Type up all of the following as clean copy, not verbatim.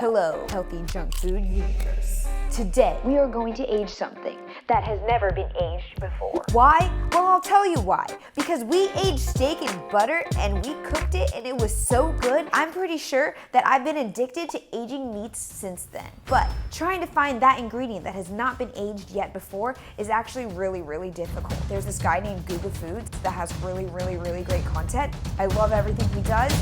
Hello, healthy junk food universe. Today, we are going to age something that has never been aged before. Why? Well, I'll tell you why. Because we aged steak in butter and we cooked it and it was so good, I'm pretty sure that I've been addicted to aging meats since then. But trying to find that ingredient that has not been aged yet before is actually really difficult. There's this guy named Google Foods that has really great content. I love everything he does.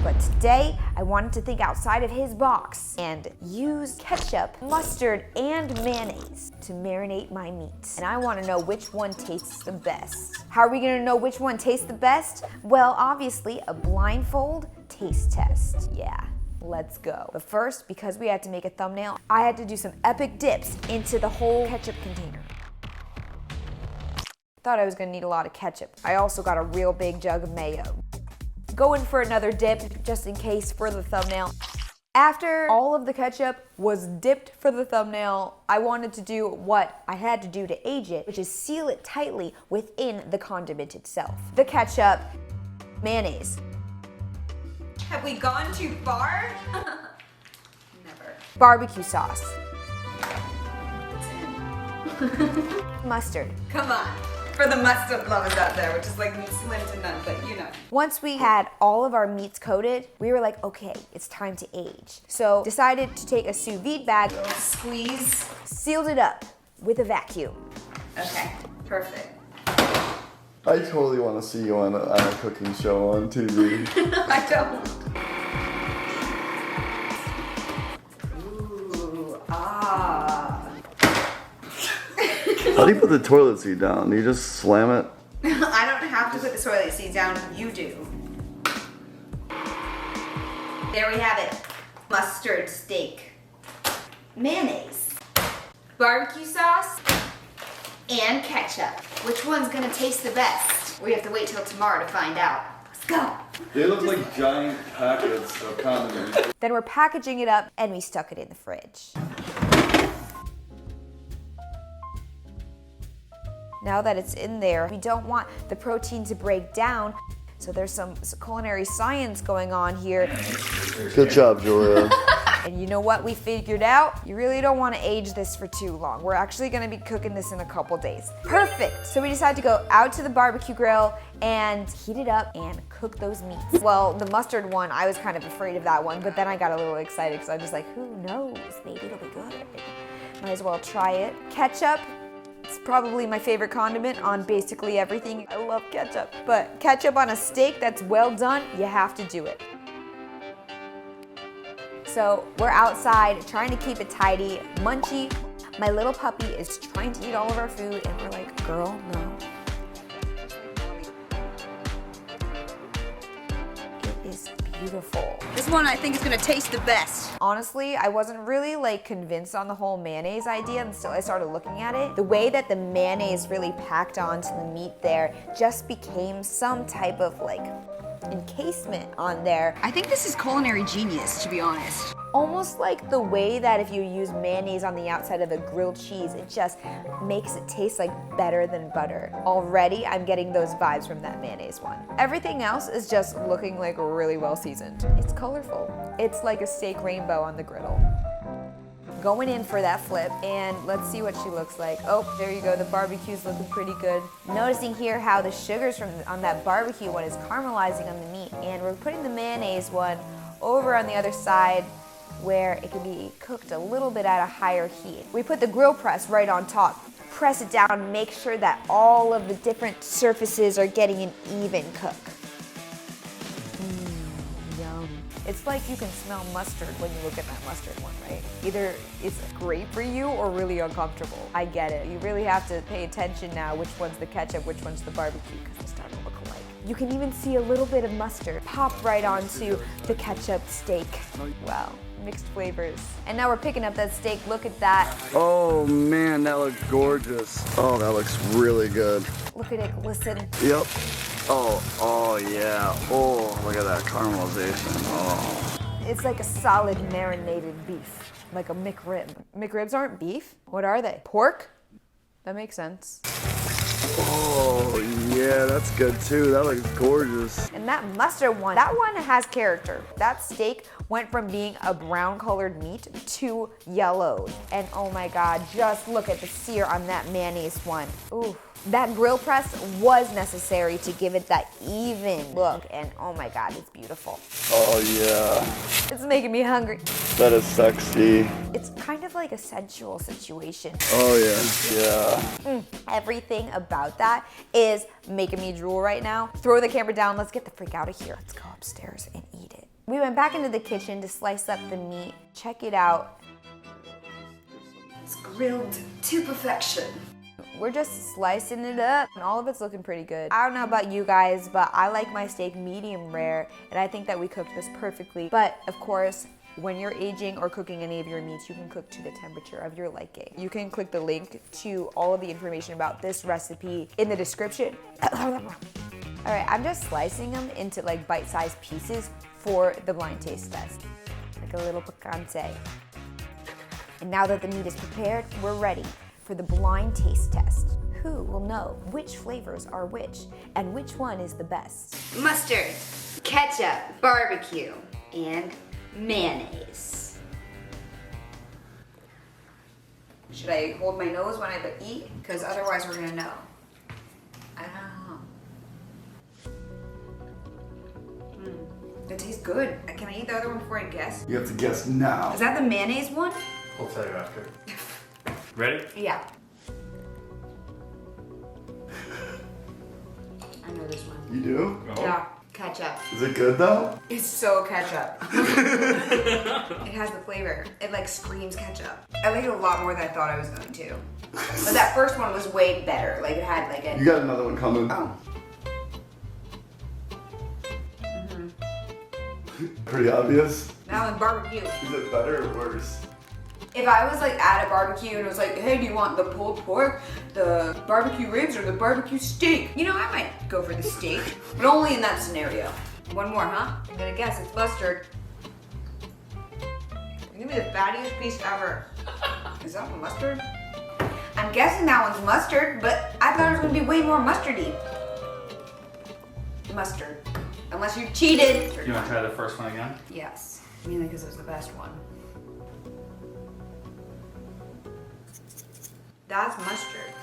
But today, I wanted to think outside of his box and use ketchup, mustard, and mayonnaise to marinate my meat. And I want to know which one tastes the best. How are we going to know which one tastes the best? Well, obviously, a blindfold taste test. Yeah. Let's go. But first, because we had to make a thumbnail, I had to do some epic dips into the whole ketchup container. Thought I was gonna need a lot of ketchup. I also got a real big jug of mayo. Going for another dip, just in case for the thumbnail. After all of the ketchup was dipped for the thumbnail, I wanted to do what I had to do to age it, which is seal it tightly within the condiment itself. The ketchup, mayonnaise. Have we gone too far? Never. Barbecue sauce. It's in. Mustard. Come on. For the mustard lovers out there, which is like slim to none, but you know. Once we had all of our meats coated, we were like, okay, it's time to age. So decided to take a sous vide bag, Squeeze. sealed it up with a vacuum. Okay, perfect. I totally want to see you on a cooking show on TV. I don't. Ooh, ah. How do you put the toilet seat down? Do you just slam it? I don't have to put the toilet seat down, you do. There we have it. Mustard steak. Mayonnaise. Barbecue sauce. And ketchup. Which one's gonna taste the best? We have to wait till tomorrow to find out. Let's go. They look like giant packets of condiments. Then we're packaging it up and we stuck it in the fridge. Now that it's in there, we don't want the protein to break down. So there's some culinary science going on here. Good job, Julia. And you know what we figured out? You really don't want to age this for too long. We're actually going to be cooking this in a couple days. Perfect! So we decided to go out to the barbecue grill and heat it up and cook those meats. Well, the mustard one, I was kind of afraid of that one, but then I got a little excited because I was just like, who knows? Maybe it'll be good. Might as well try it. Ketchup. It's probably my favorite condiment on basically everything. I love ketchup. But ketchup on a steak that's well done, you have to do it. So we're outside trying to keep it tidy. Munchie, my little puppy, is trying to eat all of our food and we're like, girl, no. It is beautiful. This one I think is gonna taste the best. Honestly, I wasn't really convinced on the whole mayonnaise idea until I started looking at it. The way that the mayonnaise really packed onto the meat there just became some type of encasement on there. I think this is culinary genius, to be honest. Almost like the way that if you use mayonnaise on the outside of a grilled cheese, it just makes it taste better than butter. Already, I'm getting those vibes from that mayonnaise one. Everything else is just looking really well seasoned. It's colorful. It's like a steak rainbow on the griddle. Going in for that flip, and let's see what she looks like. Oh, there you go, the barbecue's looking pretty good. Noticing here how the sugars on that barbecue one is caramelizing on the meat, and we're putting the mayonnaise one over on the other side where it can be cooked a little bit at a higher heat. We put the grill press right on top. Press it down, make sure that all of the different surfaces are getting an even cook. Yum. It's like you can smell mustard when you look at that mustard one, right? Either it's great for you or really uncomfortable. I get it. You really have to pay attention now which one's the ketchup, which one's the barbecue, because they start to look alike. You can even see a little bit of mustard pop right onto the ketchup steak. Wow. Mixed flavors. And now we're picking up that steak. Look at that. Oh man, that looks gorgeous. Oh, that looks really good. Look at it glisten. Yep. Oh yeah. Oh, look at that caramelization. Oh. It's like a solid marinated beef, like a McRib. McRibs aren't beef. What are they? Pork? That makes sense. Oh, yeah, that's good too. That looks gorgeous. And that mustard one, that one has character. That steak went from being a brown colored meat to yellow. And oh my God, just look at the sear on that mayonnaise one. Ooh. That grill press was necessary to give it that even look, and oh my God, it's beautiful. Oh, yeah. It's making me hungry. That is sexy. It's kind of like a sensual situation. Oh, yeah. Everything about that is making me drool right now. Throw the camera down, let's get the freak out of here. Let's go upstairs and eat it. We went back into the kitchen to slice up the meat. Check it out. It's grilled to perfection. We're just slicing it up and all of it's looking pretty good. I don't know about you guys, but I like my steak medium rare and I think that we cooked this perfectly. But of course, when you're aging or cooking any of your meats, you can cook to the temperature of your liking. You can click the link to all of the information about this recipe in the description. All right, I'm just slicing them into like bite-sized pieces for the blind taste test. Like a little picante. And now that the meat is prepared, we're ready for the blind taste test. Who will know which flavors are which and which one is the best? Mustard, ketchup, barbecue, and mayonnaise. Should I hold my nose when I eat? Because otherwise we're gonna know. I don't know. It tastes good. Can I eat the other one before I guess? You have to guess now. Is that the mayonnaise one? I'll tell you after. Ready? Yeah. I know this one. You do? Oh. Yeah, ketchup. Is it good though? It's so ketchup. It has the flavor. It like screams ketchup. I like it a lot more than I thought I was going to. But that first one was way better. Like it had like a. You got another one coming. Oh. Pretty obvious. Now in barbecue. Is it better or worse? If I was like at a barbecue and it was like, hey, do you want the pulled pork, the barbecue ribs, or the barbecue steak? You know, I might go for the steak, but only in that scenario. One more, huh? I'm gonna guess it's mustard. Give me the fattiest piece ever. Is that one mustard? I'm guessing that one's mustard, but I thought it was gonna be way more mustardy. Mustard. Unless you cheated. You want to try the first one again? Yes, mainly because it was the best one. That's mustard.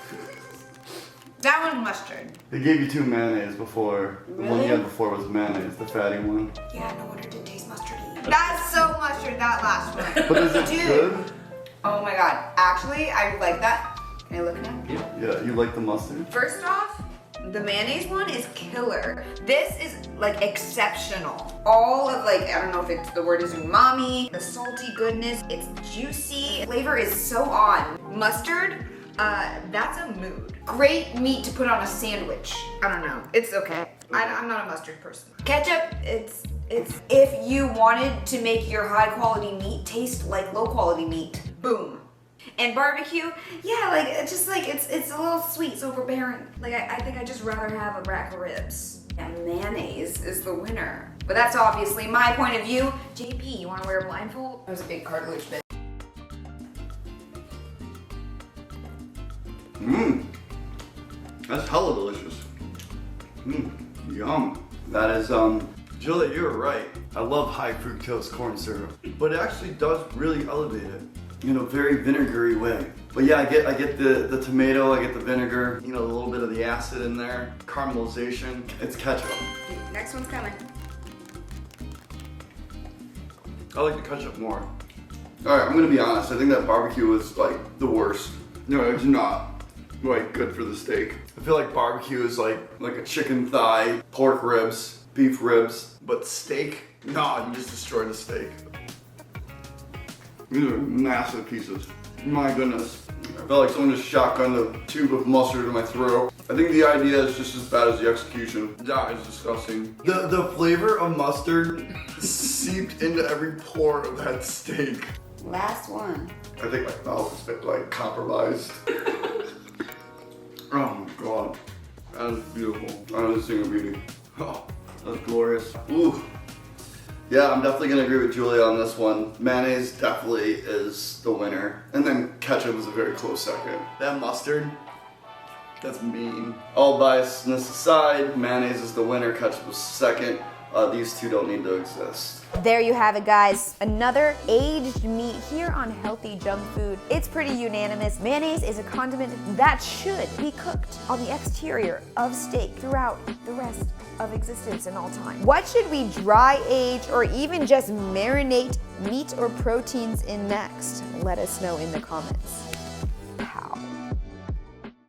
That one's mustard. They gave you 2 mayonnaise before. The one Really? you had before was mayonnaise, the fatty one. Yeah, no wonder it didn't taste mustardy. That's so mustard, that last one. But is it Dude. good? Oh my god. Actually, I like that. Can I look at it? Yeah, you like the mustard? First off, the mayonnaise one is killer. This is like exceptional. All of like, I don't know if it's the word is umami, the salty goodness, it's juicy. Flavor is so on. Mustard, that's a mood. Great meat to put on a sandwich. I don't know, it's okay. I'm not a mustard person. Ketchup, it's if you wanted to make your high quality meat taste like low quality meat, boom. And barbecue, yeah, like it's just like it's a little sweet, it's overbearing. Like I think I'd just rather have a rack of ribs. And mayonnaise is the winner. But that's obviously my point of view. JP, you wanna wear a blindfold? That was a big cartilage bit. Mmm. That's hella delicious. Mmm. Yum. That is, Julia, you're right. I love high fructose corn syrup. But it actually does really elevate it in a very vinegary way. But yeah, I get the tomato, I get the vinegar, you know, a little bit of the acid in there, caramelization. It's ketchup. Next one's coming. I like the ketchup more. All right, I'm gonna be honest. I think that barbecue was like the worst. No, it's not like good for the steak. I feel like barbecue is like a chicken thigh, pork ribs, beef ribs, but steak, nah, you just destroy the steak. These are massive pieces. My goodness. I felt like someone just shotgunned a tube of mustard in my throat. I think the idea is just as bad as the execution. Yeah, it's disgusting. The flavor of mustard seeped into every pore of that steak. Last one. I think my mouth is like compromised. Oh my god. That is beautiful. That is a thing of beauty. Oh, that's glorious. Ooh. Yeah, I'm definitely gonna agree with Julia on this one. Mayonnaise definitely is the winner. And then ketchup is a very close second. That mustard, That's mean. All biasness aside, mayonnaise is the winner, ketchup is second. These two don't need to exist. There you have it, guys. Another aged meat here on Healthy Junk Food. It's pretty unanimous. Mayonnaise is a condiment that should be cooked on the exterior of steak throughout the rest of existence and all time. What should we dry age or even just marinate meat or proteins in next? Let us know in the comments. Pow.